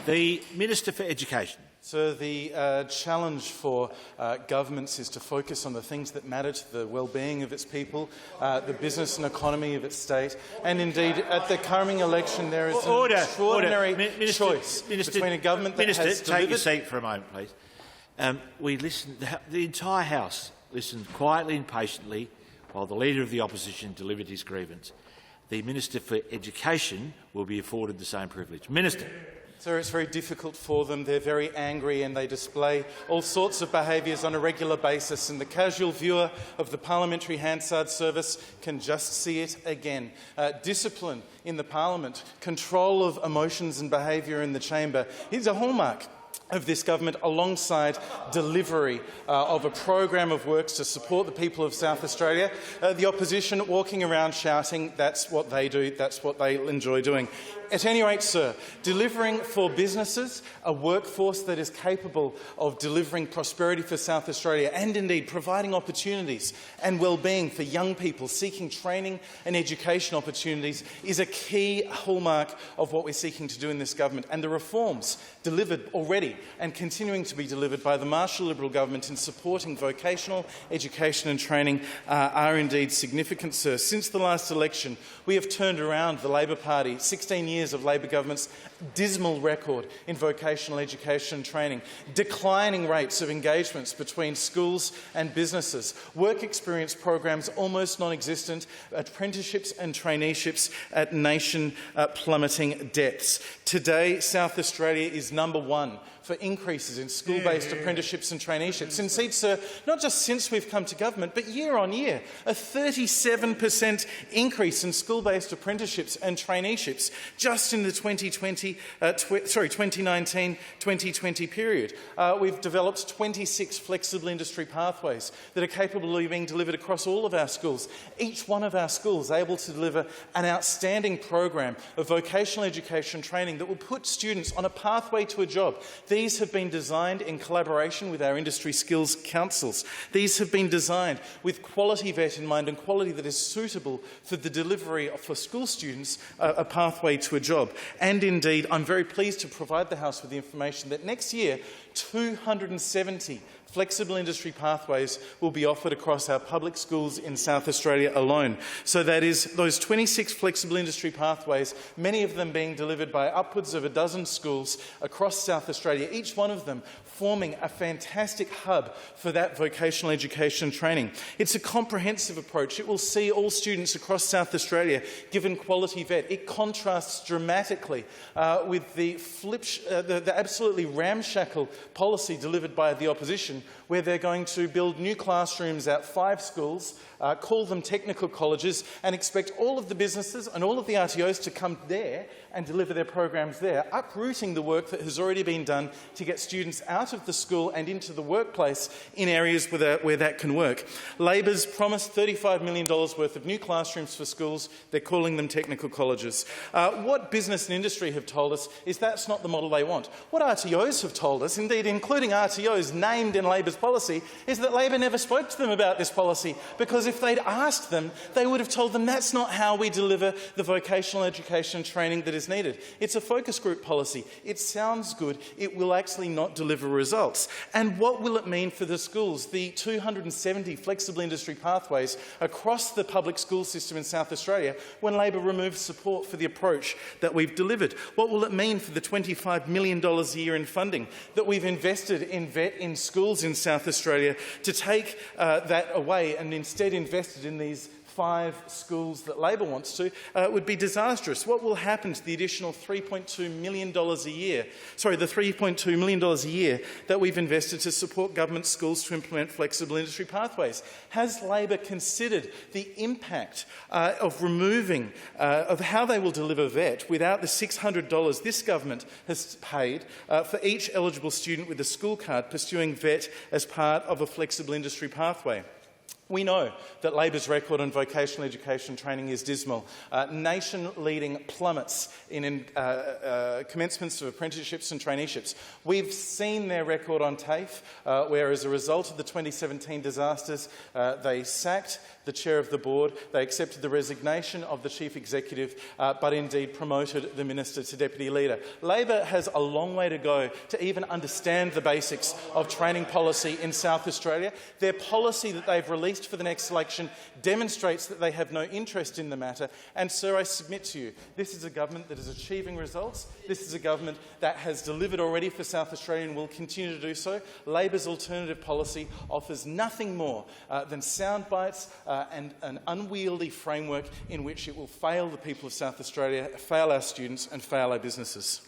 The Minister for Education. So the challenge for governments is to focus on the things that matter to the well-being of its people, the business and economy of its state, and indeed at the coming election there is an extraordinary choice between a government that has delivered... Take your seat for a moment, please. The entire House listened quietly and patiently while the Leader of the Opposition delivered his grievance. The Minister for Education will be afforded the same privilege. Minister. Sir, it's very difficult for them. They're very angry and they display all sorts of behaviours on a regular basis, and the casual viewer of the Parliamentary Hansard Service can just see it again. Discipline in the Parliament, control of emotions and behaviour in the chamber is a hallmark of this government, alongside delivery of a program of works to support the people of South Australia. The opposition walking around shouting, that's what they do, that's what they enjoy doing. At any rate, sir, delivering for businesses a workforce that is capable of delivering prosperity for South Australia, and indeed providing opportunities and well-being for young people seeking training and education opportunities, is a key hallmark of what we're seeking to do in this government. And the reforms delivered already and continuing to be delivered by the Marshall Liberal government in supporting vocational education and training are indeed significant, sir. Since the last election, we have turned around the Labor Party, 16 years of Labor government's dismal record in vocational education and training, declining rates of engagements between schools and businesses, work experience programs almost non-existent, apprenticeships and traineeships at nation-plummeting depths. Today, South Australia is #1 for increases in school-based apprenticeships and traineeships. Indeed, sir, not just since we've come to government, but year on year, a 37% increase in school-based apprenticeships and traineeships just in the 2019-2020 period. We've developed 26 flexible industry pathways that are capable of being delivered across all of our schools. Each one of our schools able to deliver an outstanding program of vocational education training that will put students on a pathway to a job. These have been designed in collaboration with our industry skills councils. These have been designed with quality vet in mind, and quality that is suitable for the delivery for school students, a pathway to a job. And indeed, I'm very pleased to provide the House with the information that next year 270 flexible industry pathways will be offered across our public schools in South Australia alone. So that is those 26 flexible industry pathways, many of them being delivered by upwards of a dozen schools across South Australia, each one of them forming a fantastic hub for that vocational education training. It's a comprehensive approach. It will see all students across South Australia given quality vet. It contrasts dramatically with the absolutely ramshackle policy delivered by the opposition, where they're going to build new classrooms at 5 schools, call them technical colleges, and expect all of the businesses and all of the RTOs to come there and deliver their programs there, uprooting the work that has already been done to get students out of the school and into the workplace in areas where that can work. Labor's promised $35 million worth of new classrooms for schools. They're calling them technical colleges. What business and industry have told us is that's not the model they want. What RTOs have told us, indeed including RTOs named in Labor's policy, is that Labor never spoke to them about this policy, because if they'd asked them, they would have told them that's not how we deliver the vocational education training that is needed. It's a focus group policy. It sounds good. It will actually not deliver results. And what will it mean for the schools? The 270 flexible industry pathways across the public school system in South Australia when Labor removes support for the approach that we've delivered. What will it mean for the $25 million a year in funding that we've invested in vet in schools in South Australia to take that away and instead invested in these 5 schools that Labor wants to, would be disastrous. What will happen to the additional $3.2 million a year? Sorry, the $3.2 million a year that we've invested to support government schools to implement flexible industry pathways? Has Labor considered the impact of removing, of how they will deliver vet without the $600 this government has paid for each eligible student with a school card pursuing vet as part of a flexible industry pathway? We know that Labor's record on vocational education training is dismal. Nation-leading plummets in commencements of apprenticeships and traineeships. We've seen their record on TAFE, where as a result of the 2017 disasters, they sacked the chair of the board, they accepted the resignation of the chief executive, but indeed promoted the minister to deputy leader. Labor has a long way to go to even understand the basics of training policy in South Australia. Their policy that they've released for the next election demonstrates that they have no interest in the matter. And, sir, I submit to you, this is a government that is achieving results. This is a government that has delivered already for South Australia and will continue to do so. Labor's alternative policy offers nothing more than sound bites and an unwieldy framework in which it will fail the people of South Australia, fail our students and fail our businesses.